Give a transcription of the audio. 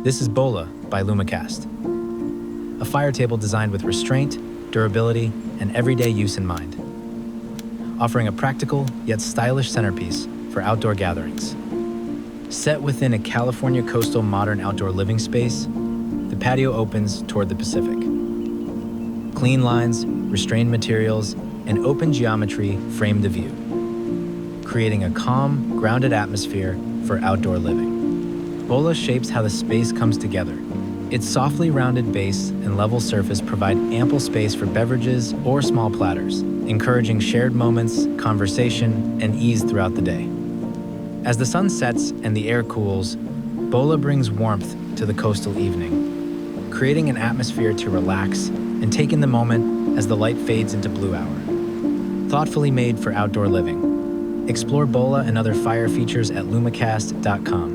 This is BOLA by Lumacast, a fire table designed with restraint, durability, and everyday use in mind, offering a practical yet stylish centerpiece for outdoor gatherings. Set within a California coastal modern outdoor living space, the patio opens toward the Pacific. Clean lines, restrained materials, and open geometry frame the view, creating a calm, grounded atmosphere for outdoor living. BOLA shapes how the space comes together. Its softly rounded base and level surface provide ample space for beverages or small platters, encouraging shared moments, conversation, and ease throughout the day. As the sun sets and the air cools, BOLA brings warmth to the coastal evening, creating an atmosphere to relax and take in the moment as the light fades into blue hour. Thoughtfully made for outdoor living. Explore BOLA and other fire features at lumacast.com.